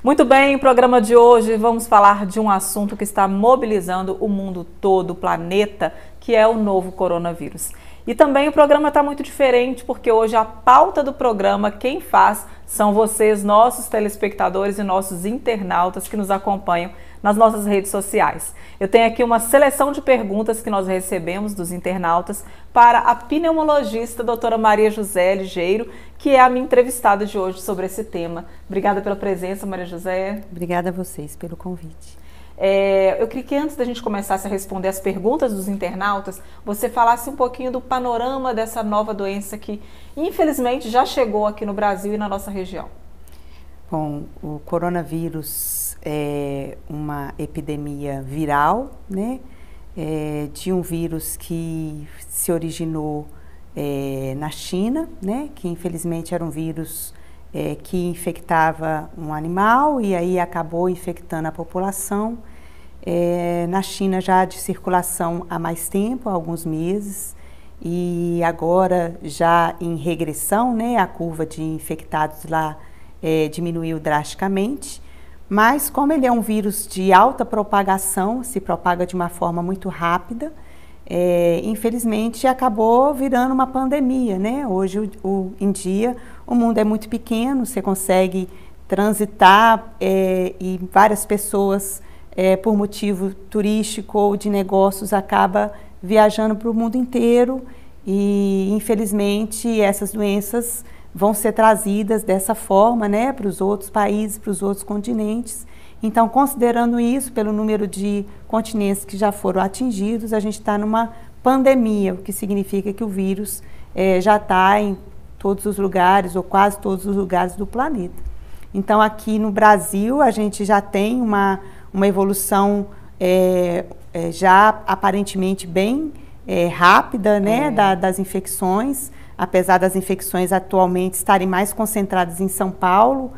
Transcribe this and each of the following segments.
Muito bem, no programa de hoje vamos falar de um assunto que está mobilizando o mundo todo, o planeta, que é o novo coronavírus. E também o programa está muito diferente porque hoje a pauta do programa, quem faz, são vocês, nossos telespectadores e nossos internautas que nos acompanham nas nossas redes sociais. Eu tenho aqui uma seleção de perguntas que nós recebemos dos internautas para a pneumologista doutora Maria José Ligeiro, que é a minha entrevistada de hoje sobre esse tema. Obrigada pela presença, Maria José. Obrigada a vocês pelo convite. Eu queria que antes da gente começar a responder as perguntas dos internautas, você falasse um pouquinho do panorama dessa nova doença que, infelizmente, já chegou aqui no Brasil e na nossa região. Bom, o coronavírus é uma epidemia viral, né? De um vírus que se originou na China, né? Que infelizmente era um vírus que infectava um animal e aí acabou infectando a população. Na China já de circulação há mais tempo, há alguns meses, e agora já em regressão, né? A curva de infectados lá diminuiu drasticamente, mas como ele é um vírus de alta propagação, se propaga de uma forma muito rápida, infelizmente acabou virando uma pandemia, né? Hoje em dia o mundo é muito pequeno, você consegue transitar e várias pessoas por motivo turístico ou de negócios acaba viajando para o mundo inteiro e infelizmente essas doenças vão ser trazidas dessa forma, né, para os outros países, para os outros continentes. Então, considerando isso, pelo número de continentes que já foram atingidos, a gente está numa pandemia, o que significa que o vírus já está em todos os lugares, ou quase todos os lugares do planeta. Então, aqui no Brasil, a gente já tem uma evolução já aparentemente bem rápida, né, das infecções, apesar das infecções atualmente estarem mais concentradas em São Paulo.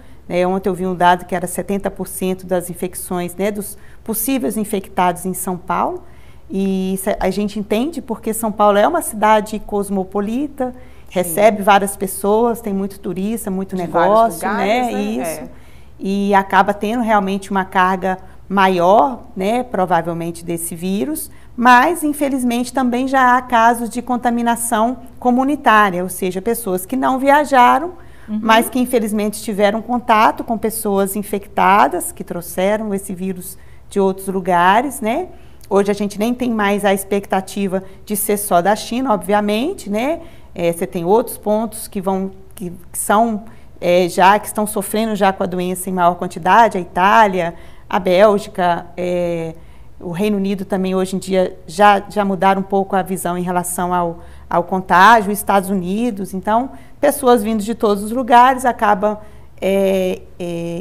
Ontem eu vi um dado que era 70% das infecções, né, dos possíveis infectados em São Paulo, e a gente entende porque São Paulo é uma cidade cosmopolita, recebe várias pessoas, tem muito turista, muito negócio, lugares, né? Isso. E acaba tendo realmente uma carga maior, né, provavelmente desse vírus, mas infelizmente também já há casos de contaminação comunitária, ou seja, pessoas que não viajaram, mas que infelizmente tiveram contato com pessoas infectadas, que trouxeram esse vírus de outros lugares, né? Hoje a gente nem tem mais a expectativa de ser só da China, obviamente, né? Você tem outros pontos que são que estão sofrendo já com a doença em maior quantidade, a Itália, a Bélgica, o Reino Unido também hoje em dia já mudaram um pouco a visão em relação ao contágio, os Estados Unidos. Então, pessoas vindo de todos os lugares acabam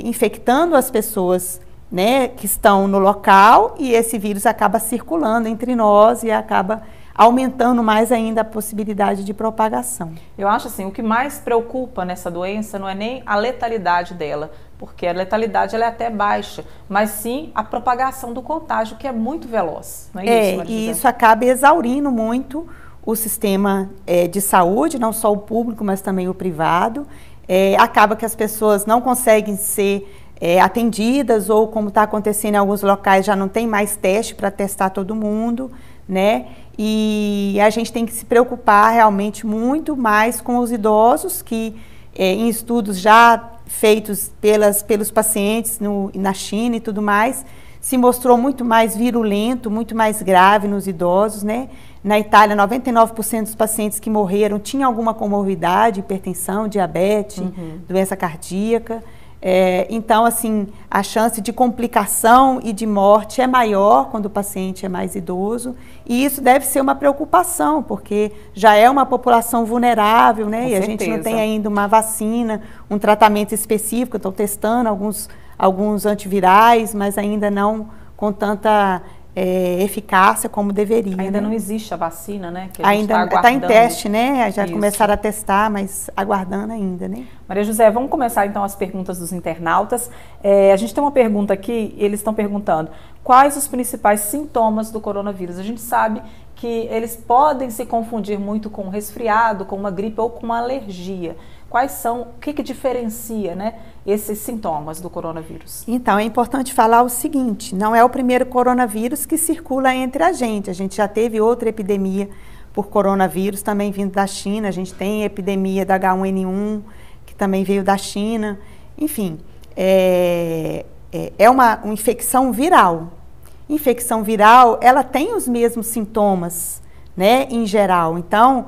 infectando as pessoas, né, que estão no local, e esse vírus acaba circulando entre nós e acaba aumentando mais ainda a possibilidade de propagação. Eu acho assim, o que mais preocupa nessa doença não é nem a letalidade dela, porque a letalidade ela é até baixa, mas sim a propagação do contágio, que é muito veloz. Não é isso, Maria José? E isso acaba exaurindo muito o sistema de saúde, não só o público, mas também o privado. Acaba que as pessoas não conseguem ser atendidas, ou como está acontecendo em alguns locais, já não tem mais teste para testar todo mundo, né? E a gente tem que se preocupar realmente muito mais com os idosos, que em estudos já feitos pelos pacientes na China e tudo mais, se mostrou muito mais virulento, muito mais grave nos idosos, né? Na Itália, 99% dos pacientes que morreram tinham alguma comorbidade, hipertensão, diabetes, doença cardíaca. Então, assim, a chance de complicação e de morte é maior quando o paciente é mais idoso, e isso deve ser uma preocupação, porque já é uma população vulnerável, né? E a gente não tem ainda uma vacina, um tratamento específico, estão testando alguns antivirais, mas ainda não com tanta eficácia como deveria. Ainda né? não existe a vacina, né? Que ainda está em teste, né? Já começaram a testar, mas aguardando ainda, né? Maria José, vamos começar então as perguntas dos internautas. A gente tem uma pergunta aqui, eles estão perguntando quais os principais sintomas do coronavírus. A gente sabe que eles podem se confundir muito com um resfriado, com uma gripe ou com uma alergia. Quais são, o que diferencia, né, esses sintomas do coronavírus? Então, é importante falar o seguinte, não é o primeiro coronavírus que circula entre a gente já teve outra epidemia por coronavírus, também vindo da China, a gente tem a epidemia da H1N1, que também veio da China, enfim, é uma infecção viral. Infecção viral, ela tem os mesmos sintomas, né, em geral. Então,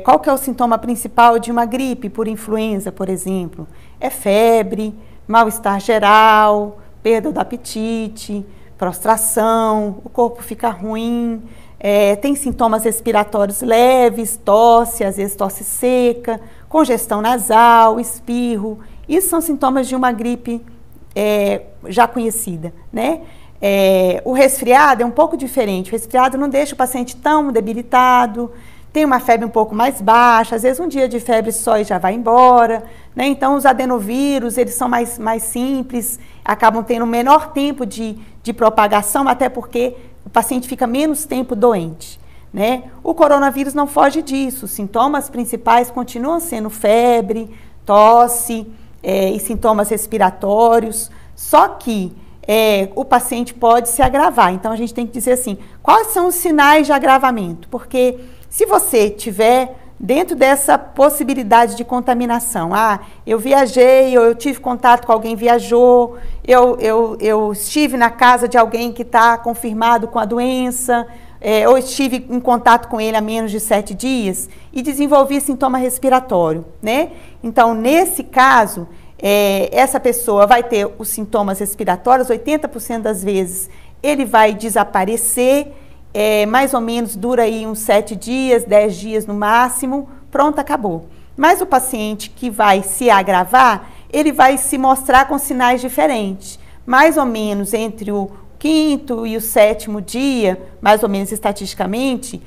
qual que é o sintoma principal de uma gripe por influenza, por exemplo? É febre, mal-estar geral, perda do apetite, prostração, o corpo fica ruim, tem sintomas respiratórios leves, tosse, às vezes tosse seca, congestão nasal, espirro. Isso são sintomas de uma gripe já conhecida, né? O resfriado é um pouco diferente. O resfriado não deixa o paciente tão debilitado, tem uma febre um pouco mais baixa, às vezes um dia de febre só e já vai embora, né? Então os adenovírus, eles são mais simples, acabam tendo menor tempo de propagação, até porque o paciente fica menos tempo doente, né? O coronavírus não foge disso, os sintomas principais continuam sendo febre, tosse e sintomas respiratórios, só que o paciente pode se agravar. Então, a gente tem que dizer assim, quais são os sinais de agravamento? Porque se você tiver dentro dessa possibilidade de contaminação, eu viajei, ou eu tive contato com alguém que viajou, eu estive na casa de alguém que está confirmado com a doença, ou estive em contato com ele há menos de 7 dias e desenvolvi sintoma respiratório, né? Então, nesse caso, essa pessoa vai ter os sintomas respiratórios, 80% das vezes ele vai desaparecer, mais ou menos dura aí uns 7 dias, 10 dias no máximo, pronto, acabou. Mas o paciente que vai se agravar, ele vai se mostrar com sinais diferentes, mais ou menos entre o 5º e o 7º dia, mais ou menos estatisticamente,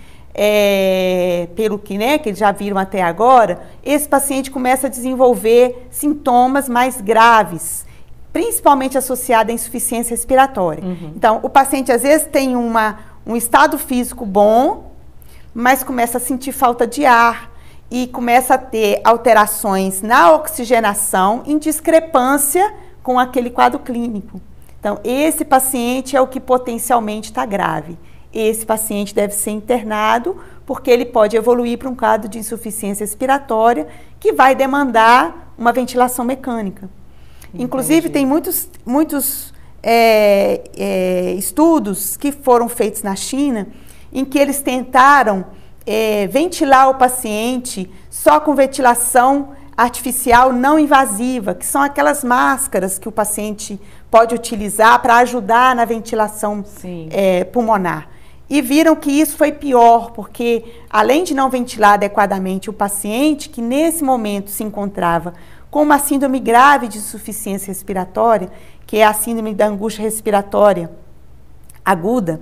pelo que eles já viram até agora, esse paciente começa a desenvolver sintomas mais graves, principalmente associados à insuficiência respiratória. Então, o paciente às vezes tem um estado físico bom, mas começa a sentir falta de ar e começa a ter alterações na oxigenação em discrepância com aquele quadro clínico. Então, esse paciente é o que potencialmente está grave. Esse paciente deve ser internado porque ele pode evoluir para um quadro de insuficiência respiratória que vai demandar uma ventilação mecânica. Entendi. Inclusive, tem muitos estudos que foram feitos na China em que eles tentaram ventilar o paciente só com ventilação artificial não invasiva, que são aquelas máscaras que o paciente pode utilizar para ajudar na ventilação pulmonar. E viram que isso foi pior, porque além de não ventilar adequadamente o paciente, que nesse momento se encontrava com uma síndrome grave de insuficiência respiratória, que é a síndrome da angústia respiratória aguda,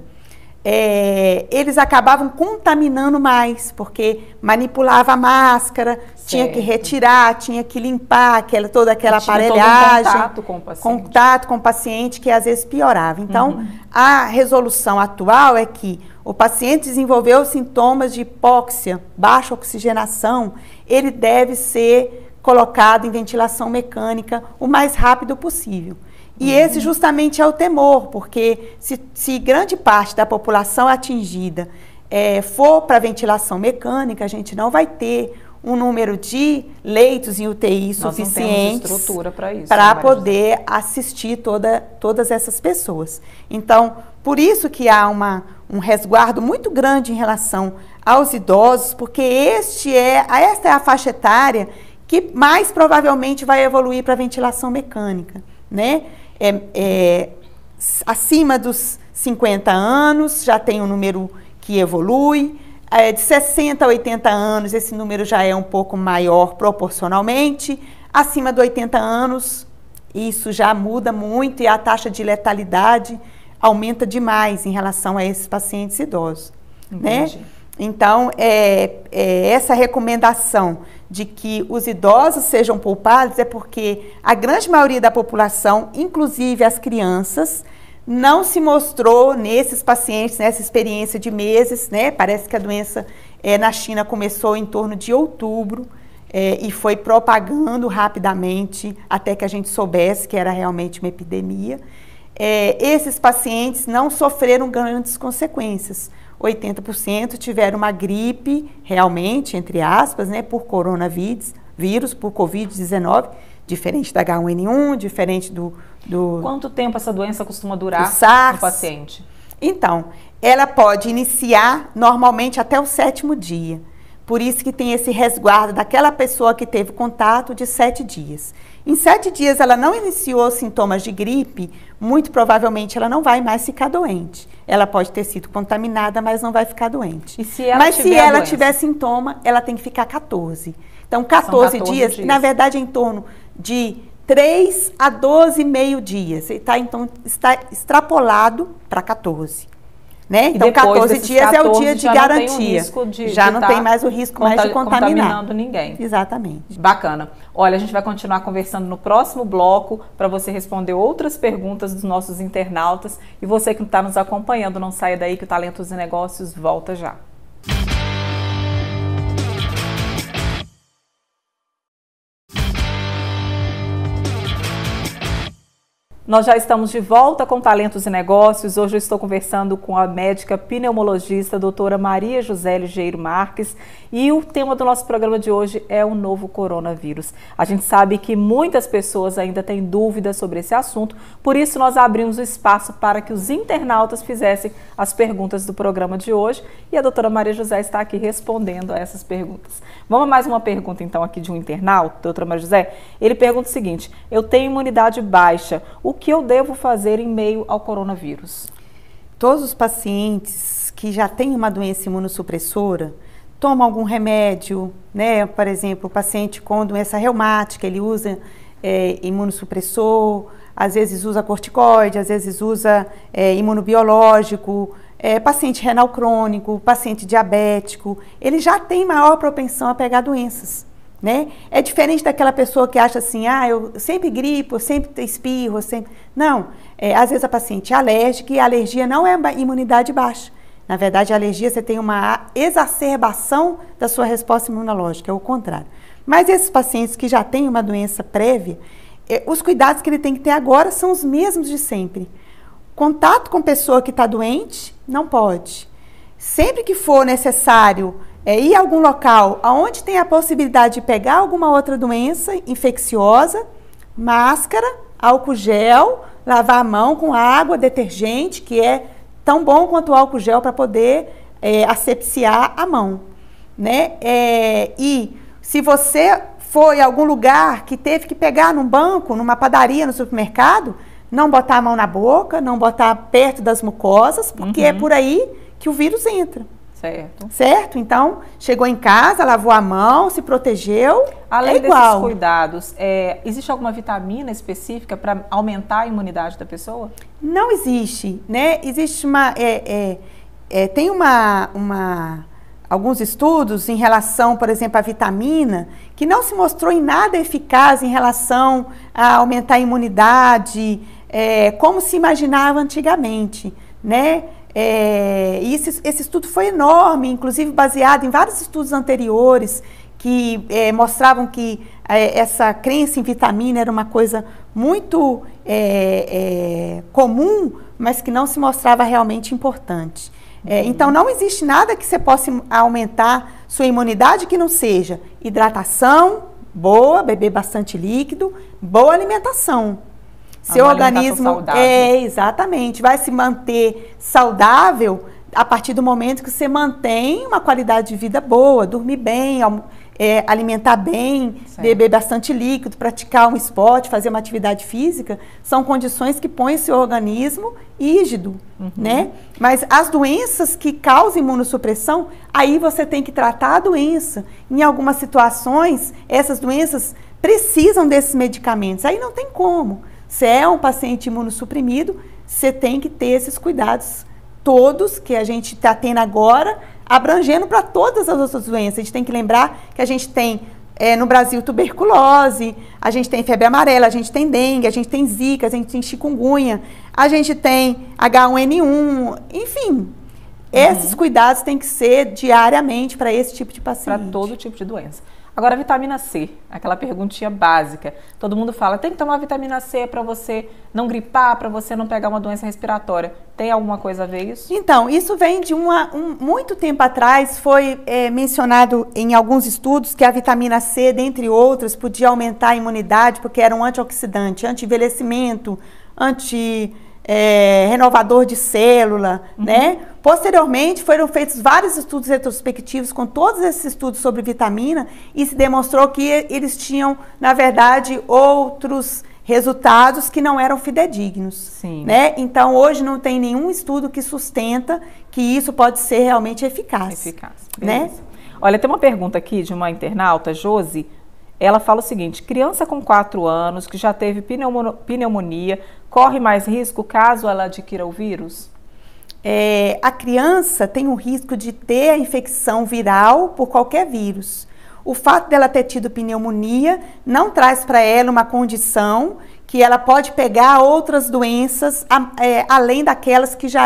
eles acabavam contaminando mais, porque manipulava a máscara, tinha que retirar, tinha que limpar toda aquela aparelhagem. Contato com o paciente. Contato com o paciente, que às vezes piorava. Então, a resolução atual é que o paciente desenvolveu sintomas de hipóxia, baixa oxigenação, ele deve ser colocado em ventilação mecânica o mais rápido possível. E esse justamente é o temor, porque se grande parte da população atingida for para ventilação mecânica, a gente não vai ter um número de leitos em UTI suficientes para poder assistir todas essas pessoas. Então, por isso que há um resguardo muito grande em relação aos idosos, porque esta é a faixa etária que mais provavelmente vai evoluir para a ventilação mecânica, né? Acima dos 50 anos já tem um número que evolui, de 60 a 80 anos esse número já é um pouco maior proporcionalmente, acima de 80 anos isso já muda muito e a taxa de letalidade aumenta demais em relação a esses pacientes idosos, né? Então, essa recomendação de que os idosos sejam poupados é porque a grande maioria da população, inclusive as crianças, não se mostrou nesses pacientes, nessa experiência de meses, né? Parece que a doença na China começou em torno de outubro e foi propagando rapidamente até que a gente soubesse que era realmente uma epidemia. Esses pacientes não sofreram grandes consequências. 80% tiveram uma gripe, realmente, entre aspas, né, por coronavírus, por Covid-19, diferente da H1N1, diferente do... Quanto tempo essa doença costuma durar no paciente? Então, ela pode iniciar normalmente até o 7º dia. Por isso que tem esse resguardo daquela pessoa que teve contato de 7 dias. Em 7 dias ela não iniciou sintomas de gripe, muito provavelmente ela não vai mais ficar doente. Ela pode ter sido contaminada, mas não vai ficar doente. E se ela mas se ela tiver sintoma, ela tem que ficar 14. Então, 14 dias, na verdade, é em torno de 3 a 12,5 dias. Então, está extrapolado para 14. Né? Então, 14 dias é o dia de garantia. Já não tem mais o risco mais de contaminar. Contaminando ninguém. Exatamente. Bacana. Olha, a gente vai continuar conversando no próximo bloco para você responder outras perguntas dos nossos internautas. E você que está nos acompanhando, não saia daí que o Talentos e Negócios volta já. Nós já estamos de volta com Talentos e Negócios. Hoje eu estou conversando com a médica pneumologista, doutora Maria José Ligeiro Marques, e o tema do nosso programa de hoje é o novo coronavírus. A gente sabe que muitas pessoas ainda têm dúvidas sobre esse assunto, por isso nós abrimos o espaço para que os internautas fizessem as perguntas do programa de hoje, e a doutora Maria José está aqui respondendo a essas perguntas. Vamos a mais uma pergunta então aqui de um internauta, doutora Maria José. Ele pergunta o seguinte: eu tenho imunidade baixa, o que eu devo fazer em meio ao coronavírus? Todos os pacientes que já têm uma doença imunossupressora tomam algum remédio, né? Por exemplo, o paciente com doença reumática, ele usa imunossupressor, às vezes usa corticoide, às vezes usa imunobiológico, paciente renal crônico, paciente diabético, ele já tem maior propensão a pegar doenças. Né? É diferente daquela pessoa que acha assim, eu sempre gripo, eu sempre espirro, Não, às vezes a paciente é alérgica e a alergia não é uma imunidade baixa. Na verdade, a alergia você tem uma exacerbação da sua resposta imunológica, é o contrário. Mas esses pacientes que já têm uma doença prévia, os cuidados que ele tem que ter agora são os mesmos de sempre. Contato com pessoa que está doente, não pode. Sempre que for necessário ir a algum local onde tem a possibilidade de pegar alguma outra doença infecciosa, máscara, álcool gel, lavar a mão com água, detergente, que é tão bom quanto o álcool gel para poder asepsiar a mão. Né? E se você for em algum lugar que teve que pegar num banco, numa padaria, no supermercado, não botar a mão na boca, não botar perto das mucosas, porque é por aí que o vírus entra. Certo? Então, chegou em casa, lavou a mão, se protegeu, Além desses cuidados, existe alguma vitamina específica para aumentar a imunidade da pessoa? Não existe, né? Existe tem alguns estudos em relação, por exemplo, à vitamina, que não se mostrou em nada eficaz em relação a aumentar a imunidade, como se imaginava antigamente, né? E esse estudo foi enorme, inclusive baseado em vários estudos anteriores que mostravam que essa crença em vitamina era uma coisa muito comum, mas que não se mostrava realmente importante. Então, não existe nada que você possa aumentar sua imunidade que não seja hidratação boa, beber bastante líquido, boa alimentação. Seu organismo exatamente, vai se manter saudável a partir do momento que você mantém uma qualidade de vida boa, dormir bem, alimentar bem, beber bastante líquido, praticar um esporte, fazer uma atividade física, são condições que põem o seu organismo rígido, né? Mas as doenças que causam imunossupressão, aí você tem que tratar a doença. Em algumas situações, essas doenças precisam desses medicamentos, aí não tem como. Se é um paciente imunossuprimido, você tem que ter esses cuidados todos que a gente está tendo agora, abrangendo para todas as outras doenças. A gente tem que lembrar que a gente tem no Brasil tuberculose, a gente tem febre amarela, a gente tem dengue, a gente tem zika, a gente tem chikungunya, a gente tem H1N1, enfim. Esses cuidados têm que ser diariamente para esse tipo de paciente. Para todo tipo de doença. Agora, a vitamina C, aquela perguntinha básica. Todo mundo fala, tem que tomar vitamina C para você não gripar, para você não pegar uma doença respiratória. Tem alguma coisa a ver isso? Então, isso vem de muito tempo atrás, foi mencionado em alguns estudos que a vitamina C, dentre outras, podia aumentar a imunidade, porque era um antioxidante, anti-envelhecimento, renovador de célula, né? Posteriormente, foram feitos vários estudos retrospectivos com todos esses estudos sobre vitamina e se demonstrou que eles tinham, na verdade, outros resultados que não eram fidedignos. Sim. Né? Então, hoje não tem nenhum estudo que sustenta que isso pode ser realmente eficaz. Né? Olha, tem uma pergunta aqui de uma internauta, Josi. Ela fala o seguinte, criança com 4 anos que já teve pneumonia, corre mais risco caso ela adquira o vírus? A criança tem o risco de ter a infecção viral por qualquer vírus. O fato dela ter tido pneumonia não traz para ela uma condição que ela pode pegar outras doenças, além daquelas que já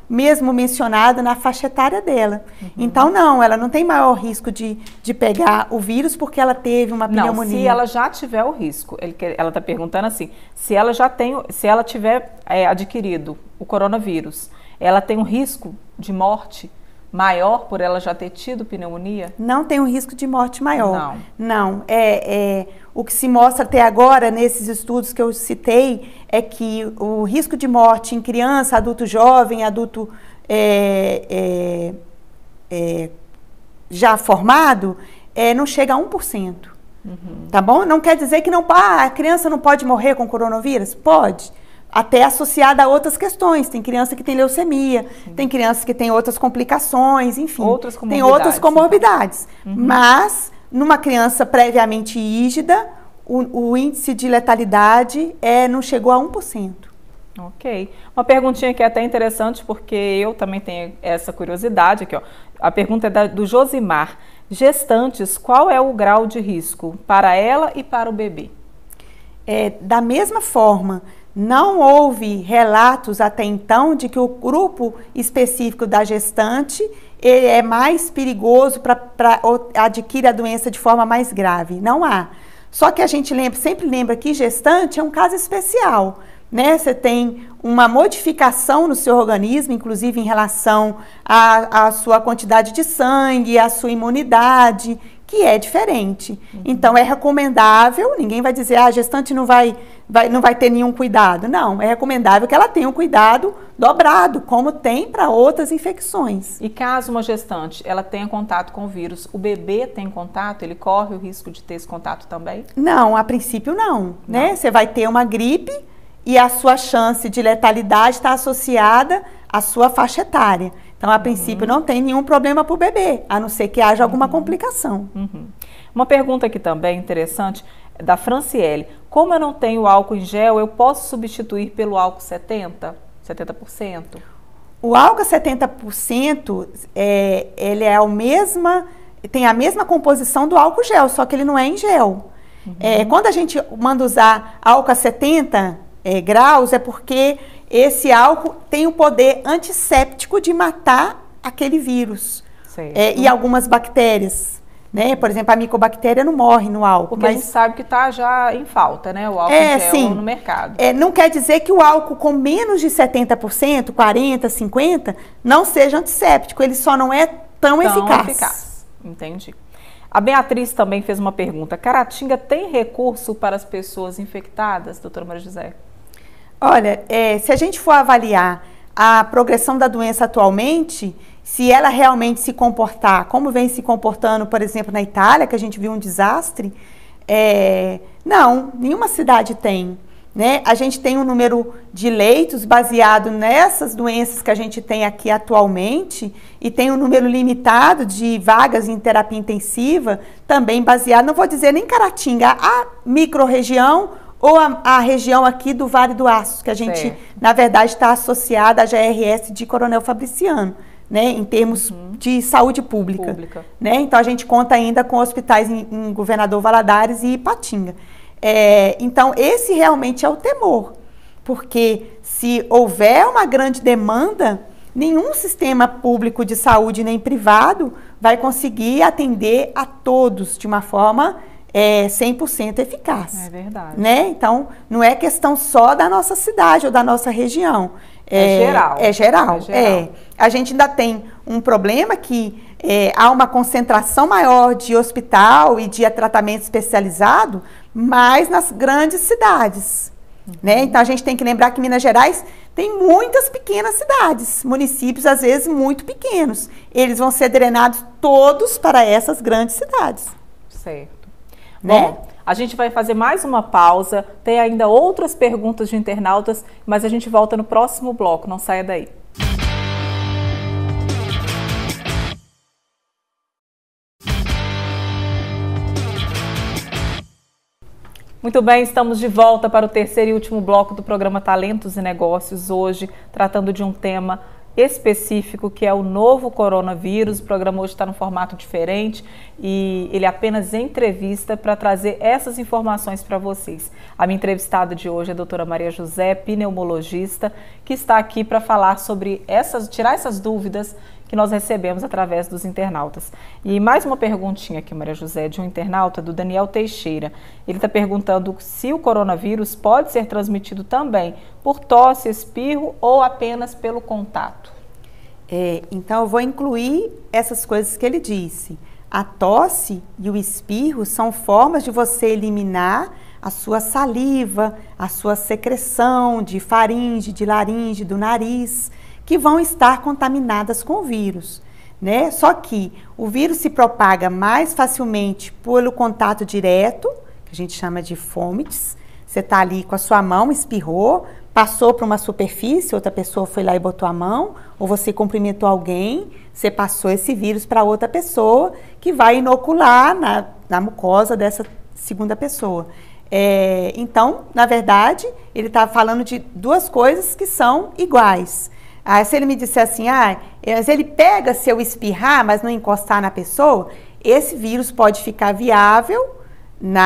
mesmo mencionada na faixa etária dela. Então, não, ela não tem maior risco de pegar o vírus porque ela teve uma pneumonia. Não, se ela já tiver o risco, ela está perguntando assim, se ela tiver adquirido o coronavírus, ela tem um risco de morte maior por ela já ter tido pneumonia? Não tem um risco de morte maior. Não. O que se mostra até agora nesses estudos que eu citei é que o risco de morte em criança, adulto jovem, adulto já formado, não chega a 1%. Tá bom? Não quer dizer que a criança não pode morrer com coronavírus? Pode. Até associada a outras questões. Tem criança que tem leucemia, tem criança que tem outras complicações, enfim. Tem outras comorbidades. Mas, numa criança previamente ígida, o índice de letalidade não chegou a 1%. Ok. Uma perguntinha que é até interessante, porque eu também tenho essa curiosidade aqui, ó. A pergunta é do Josimar. Gestantes, qual é o grau de risco para ela e para o bebê? Da mesma forma, não houve relatos até então de que o grupo específico da gestante é mais perigoso para adquirir a doença de forma mais grave. Não há. Só que a gente sempre lembra que gestante é um caso especial, né? Você tem uma modificação no seu organismo, inclusive em relação à sua quantidade de sangue, à sua imunidade, que é diferente. Então, é recomendável, ninguém vai dizer, a gestante não vai ter nenhum cuidado. Não, é recomendável que ela tenha um cuidado dobrado, como tem para outras infecções. E caso uma gestante, ela tenha contato com o vírus, o bebê tem contato, ele corre o risco de ter esse contato também? Não, a princípio não, né? Você vai ter uma gripe e a sua chance de letalidade está associada à sua faixa etária. Então, a princípio, não tem nenhum problema para o bebê, a não ser que haja alguma complicação. Uma pergunta aqui também interessante, da Franciele. Como eu não tenho álcool em gel, eu posso substituir pelo álcool 70%? O álcool 70%, ele tem a mesma composição do álcool gel, só que ele não é em gel. Quando a gente manda usar álcool a 70 graus, é porque esse álcool tem o poder antisséptico de matar aquele vírus e algumas bactérias, né? Por exemplo, a micobactéria não morre no álcool. Porque a gente sabe que está já em falta, né? O álcool gel sim. no mercado. Não quer dizer que o álcool com menos de 70%, 40%, 50%, não seja antisséptico. Ele só não é tão eficaz. Entendi. A Beatriz também fez uma pergunta. Caratinga tem recurso para as pessoas infectadas, doutora Maria José? Olha, se a gente for avaliar a progressão da doença atualmente, se ela realmente se comportar como vem se comportando, por exemplo, na Itália, que a gente viu um desastre, não, nenhuma cidade tem. Né? A gente tem um número de leitos baseado nessas doenças que a gente tem aqui atualmente e tem um número limitado de vagas em terapia intensiva, também baseado, não vou dizer nem Caratinga, a microrregião ou a região aqui do Vale do Aço, que a gente, na verdade, está associada à GRS de Coronel Fabriciano. né, em termos de saúde pública. Né? Então, a gente conta ainda com hospitais em Governador Valadares e Ipatinga. Então, esse realmente é o temor, porque se houver uma grande demanda, nenhum sistema público de saúde nem privado vai conseguir atender a todos de uma forma 100% eficaz. É verdade. Né? Então, não é questão só da nossa cidade ou da nossa região. Geral. É geral. A gente ainda tem um problema que há uma concentração maior de hospital e de tratamento especializado, mas nas grandes cidades. Né? Então, a gente tem que lembrar que Minas Gerais tem muitas pequenas cidades, municípios às vezes muito pequenos. Eles vão ser drenados todos para essas grandes cidades. Certo. Né? Bom, a gente vai fazer mais uma pausa, tem ainda outras perguntas de internautas, mas a gente volta no próximo bloco, não saia daí. Muito bem, estamos de volta para o terceiro e último bloco do programa Talentos e Negócios, hoje tratando de um tema específico que é o novo coronavírus. O programa hoje está num formato diferente e ele é apenas entrevista para trazer essas informações para vocês. A minha entrevistada de hoje é a doutora Maria José, pneumologista, que está aqui para falar sobre tirar essas dúvidas que nós recebemos através dos internautas. E mais uma perguntinha aqui, Maria José, de um internauta, do Daniel Teixeira. Ele está perguntando se o coronavírus pode ser transmitido também por tosse, espirro ou apenas pelo contato. Então, eu vou incluir essas coisas que ele disse. A tosse e o espirro são formas de você eliminar a sua saliva, a sua secreção de faringe, de laringe, do nariz, que vão estar contaminadas com o vírus, né? Só que o vírus se propaga mais facilmente pelo contato direto, que a gente chama de fomites. Você está ali com a sua mão, espirrou, passou para uma superfície, outra pessoa foi lá e botou a mão, ou você cumprimentou alguém, você passou esse vírus para outra pessoa, que vai inocular na mucosa dessa segunda pessoa. Então, na verdade, ele está falando de duas coisas que são iguais. Se ele me disser assim, ele pega se eu espirrar, mas não encostar na pessoa, esse vírus pode ficar viável no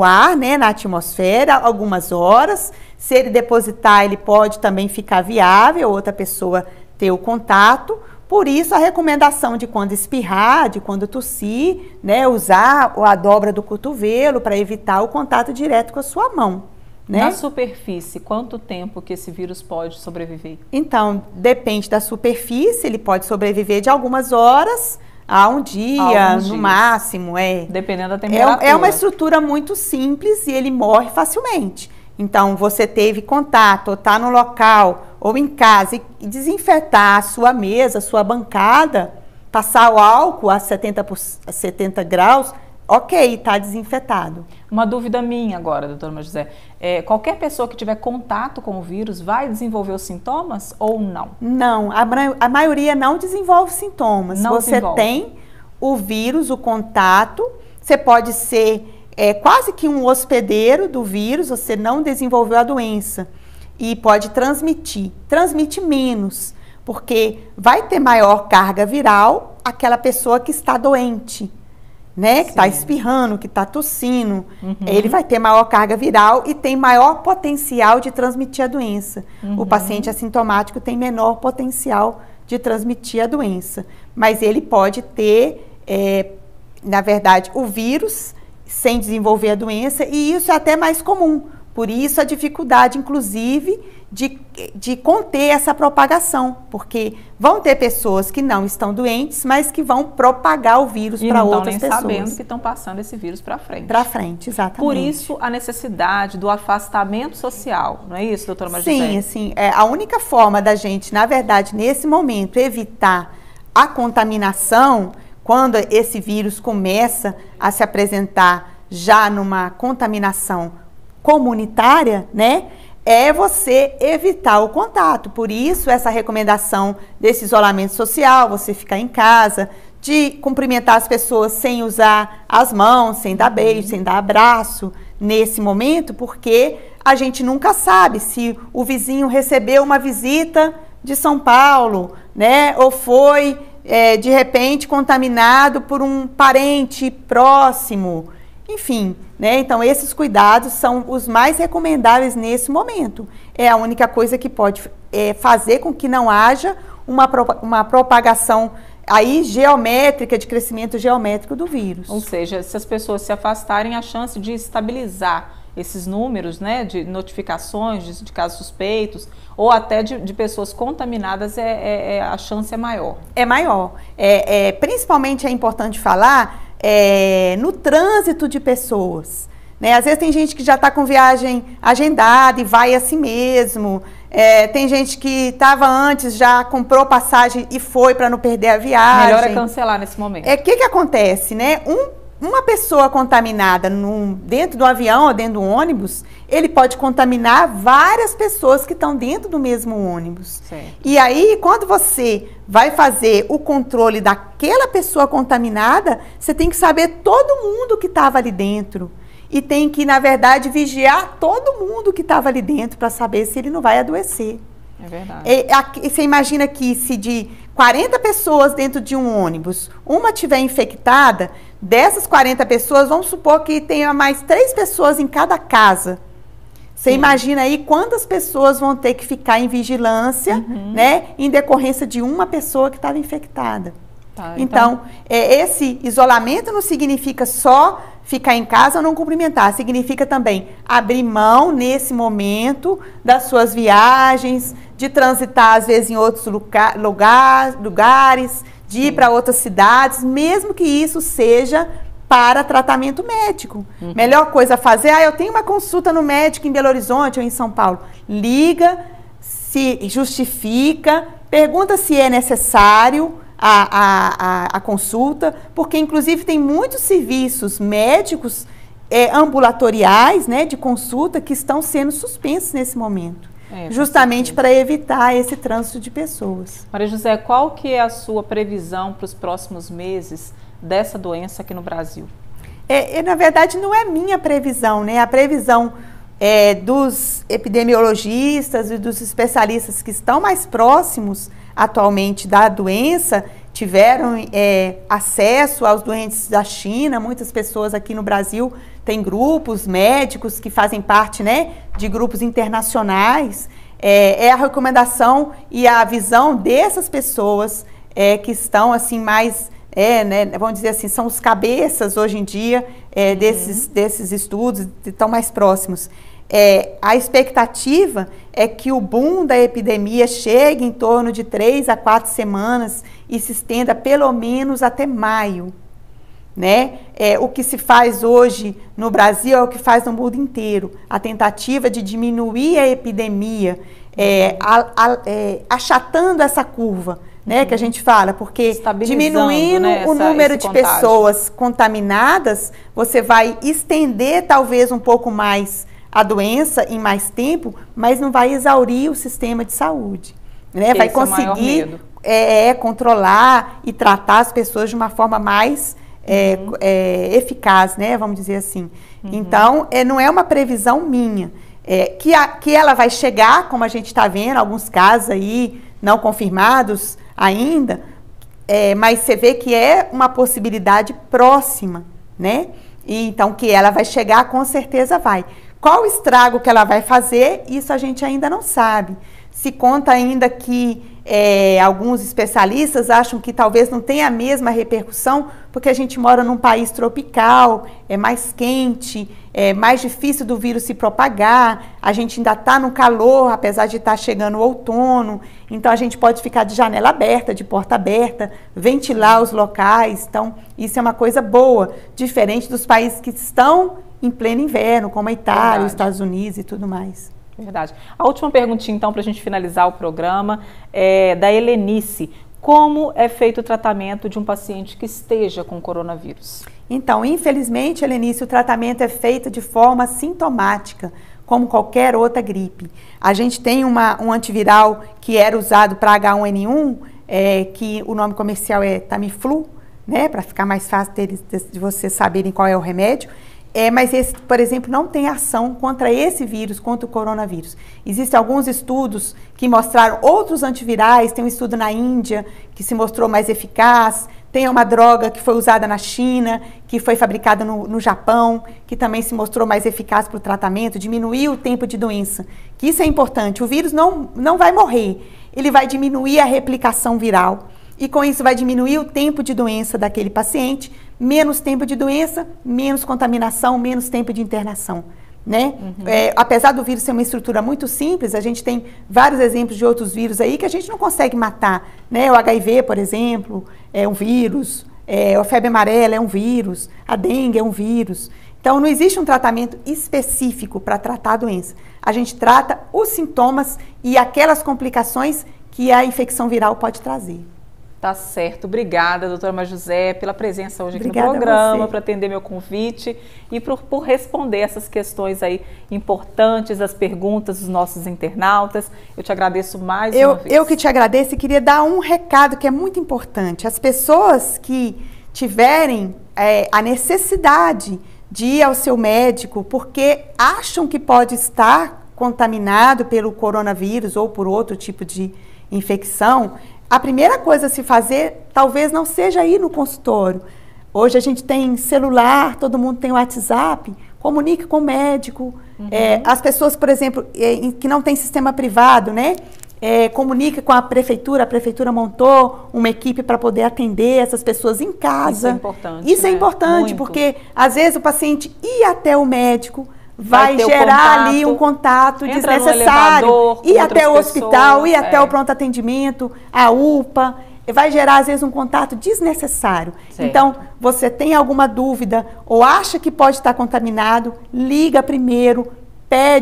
ar, né, na atmosfera, algumas horas. Se ele depositar, ele pode também ficar viável, outra pessoa ter o contato. Por isso, a recomendação de quando espirrar, de quando tossir, né, usar a dobra do cotovelo para evitar o contato direto com a sua mão. Né? Na superfície, quanto tempo que esse vírus pode sobreviver? Então, depende da superfície, ele pode sobreviver de algumas horas a um dia, no máximo. Dependendo da temperatura. É uma estrutura muito simples e ele morre facilmente. Então, você teve contato, ou está no local, ou em casa, e desinfetar a sua mesa, a sua bancada, passar o álcool a 70 graus, ok, está desinfetado. Uma dúvida minha agora, doutora Maria José. Qualquer pessoa que tiver contato com o vírus vai desenvolver os sintomas ou não? Não, a maioria não desenvolve sintomas. Você tem o vírus, o contato, você pode ser quase que um hospedeiro do vírus, você não desenvolveu a doença e pode transmitir. Transmite menos, porque vai ter maior carga viral aquela pessoa que está doente, né? Que está espirrando, que está tossindo, ele vai ter maior carga viral e tem maior potencial de transmitir a doença. O paciente assintomático tem menor potencial de transmitir a doença, mas ele pode ter, na verdade, o vírus sem desenvolver a doença, e isso é até mais comum. Por isso a dificuldade, inclusive, de conter essa propagação, porque vão ter pessoas que não estão doentes, mas que vão propagar o vírus para outras pessoas. E não estão nem sabendo que estão passando esse vírus para frente. Para frente, exatamente. Por isso a necessidade do afastamento social, não é isso, doutora Maria José? Sim. A única forma da gente, na verdade, nesse momento, evitar a contaminação, quando esse vírus começa a se apresentar já numa contaminação comunitária, né? É você evitar o contato. Por isso, essa recomendação desse isolamento social, você ficar em casa, de cumprimentar as pessoas sem usar as mãos, sem dar beijo, sem dar abraço nesse momento, porque a gente nunca sabe se o vizinho recebeu uma visita de São Paulo, né? Ou foi, de repente, contaminado por um parente próximo. Enfim, né? Então, esses cuidados são os mais recomendáveis nesse momento. É a única coisa que pode fazer com que não haja uma propagação aí geométrica, de crescimento geométrico do vírus. Ou seja, se as pessoas se afastarem, a chance de estabilizar esses números, né, de notificações de casos suspeitos ou até de pessoas contaminadas, a chance é maior. É maior. Principalmente é importante falar no trânsito de pessoas. Né? Às vezes tem gente que já está com viagem agendada e vai assim mesmo. Tem gente que estava antes, já comprou passagem e foi para não perder a viagem. Melhor é cancelar nesse momento. O que acontece, né? Uma pessoa contaminada dentro do avião ou dentro do ônibus, ele pode contaminar várias pessoas que estão dentro do mesmo ônibus. Certo. E aí, quando você vai fazer o controle daquela pessoa contaminada, você tem que saber todo mundo que estava ali dentro. E tem que, na verdade, vigiar todo mundo que estava ali dentro para saber se ele não vai adoecer. É verdade. Você imagina que se de 40 pessoas dentro de um ônibus, uma tiver infectada, dessas 40 pessoas, vamos supor que tenha mais 3 pessoas em cada casa. Você imagina aí quantas pessoas vão ter que ficar em vigilância, né, em decorrência de uma pessoa que estava infectada. Tá, então, esse isolamento não significa só ficar em casa ou não cumprimentar, significa também abrir mão nesse momento das suas viagens, de transitar às vezes em outros lugares, de ir para outras cidades, mesmo que isso seja para tratamento médico. Melhor coisa a fazer, eu tenho uma consulta no médico em Belo Horizonte ou em São Paulo. Liga, se justifica, pergunta se é necessário a consulta, porque inclusive tem muitos serviços médicos ambulatoriais, né, de consulta que estão sendo suspensos nesse momento, justamente para evitar esse trânsito de pessoas. Maria José, qual que é a sua previsão para os próximos meses dessa doença aqui no Brasil? Na verdade, não é minha previsão, né? A previsão dos epidemiologistas e dos especialistas que estão mais próximos atualmente da doença, tiveram acesso aos doentes da China. Muitas pessoas aqui no Brasil têm grupos médicos que fazem parte, né, de grupos internacionais. A recomendação e a visão dessas pessoas que estão assim mais, né, vamos dizer assim, são os cabeças hoje em dia desses estudos, estão mais próximos. A expectativa é que o boom da epidemia chegue em torno de 3 a 4 semanas e se estenda pelo menos até maio, né? O que se faz hoje no Brasil é o que faz no mundo inteiro. A tentativa de diminuir a epidemia, achatando essa curva, né, que a gente fala, porque diminuindo, né, o número de pessoas contaminadas, você vai estender talvez um pouco mais a doença em mais tempo, mas não vai exaurir o sistema de saúde, né? Vai conseguir controlar e tratar as pessoas de uma forma mais eficaz, né? Vamos dizer assim. Então, não é uma previsão minha. Que ela vai chegar, como a gente está vendo, alguns casos aí não confirmados ainda, mas você vê que é uma possibilidade próxima, né? E então, que ela vai chegar, com certeza vai. Qual o estrago que ela vai fazer, isso a gente ainda não sabe. Se conta ainda que alguns especialistas acham que talvez não tenha a mesma repercussão, porque a gente mora num país tropical, é mais quente, é mais difícil do vírus se propagar, a gente ainda está no calor, apesar de estar chegando o outono, então a gente pode ficar de janela aberta, de porta aberta, ventilar os locais, então isso é uma coisa boa, diferente dos países que estão em pleno inverno, como a Itália, os Estados Unidos e tudo mais. Verdade. A última perguntinha, então, para a gente finalizar o programa, é da Helenice. Como é feito o tratamento de um paciente que esteja com coronavírus? Então, infelizmente, Helenice, o tratamento é feito de forma sintomática, como qualquer outra gripe. A gente tem um antiviral que era usado para H1N1, que o nome comercial é Tamiflu, né, para ficar mais fácil de vocês saberem qual é o remédio. Mas esse, por exemplo, não tem ação contra esse vírus, contra o coronavírus. Existem alguns estudos que mostraram outros antivirais, tem um estudo na Índia que se mostrou mais eficaz, tem uma droga que foi usada na China, que foi fabricada no Japão, que também se mostrou mais eficaz para o tratamento, diminuiu o tempo de doença, que isso é importante. O vírus não vai morrer, ele vai diminuir a replicação viral e com isso vai diminuir o tempo de doença daquele paciente, menos tempo de doença, menos contaminação, menos tempo de internação, né? Apesar do vírus ser uma estrutura muito simples, a gente tem vários exemplos de outros vírus aí que a gente não consegue matar, né? O HIV, por exemplo, é um vírus, a febre amarela é um vírus, a dengue é um vírus. Então, não existe um tratamento específico para tratar a doença. A gente trata os sintomas e aquelas complicações que a infecção viral pode trazer. Tá certo. Obrigada, doutora Maria José, pela presença hoje aqui Obrigada no programa, por atender meu convite e por responder essas questões aí importantes, as perguntas dos nossos internautas. Eu te agradeço mais uma vez. Eu que te agradeço e queria dar um recado que é muito importante. As pessoas que tiverem a necessidade de ir ao seu médico porque acham que pode estar contaminado pelo coronavírus ou por outro tipo de infecção, a primeira coisa a se fazer talvez não seja ir no consultório. Hoje a gente tem celular, todo mundo tem WhatsApp, comunique com o médico. As pessoas, por exemplo, que não tem sistema privado, né? Comunique com a prefeitura montou uma equipe para poder atender essas pessoas em casa. Isso é importante. Isso é importante, porque às vezes o paciente ir até o médico vai gerar ali um contato desnecessário, ir até o hospital, ir até o pronto atendimento, a UPA, vai gerar às vezes um contato desnecessário. Certo. Então, você tem alguma dúvida ou acha que pode estar contaminado, liga primeiro,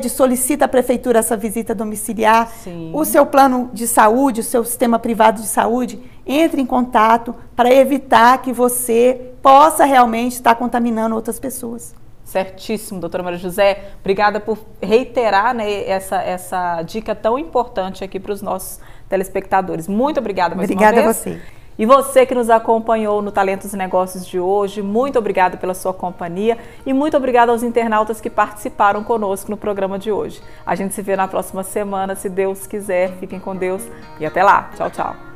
solicita à prefeitura essa visita domiciliar. Sim. O seu plano de saúde, o seu sistema privado de saúde, entre em contato para evitar que você possa realmente estar contaminando outras pessoas. Certíssimo, doutora Maria José. Obrigada por reiterar, né, essa dica tão importante aqui para os nossos telespectadores. Muito obrigada mais uma vez. Obrigada a você. E você que nos acompanhou no Talentos e Negócios de hoje, muito obrigada pela sua companhia e muito obrigada aos internautas que participaram conosco no programa de hoje. A gente se vê na próxima semana, se Deus quiser. Fiquem com Deus e até lá. Tchau, tchau.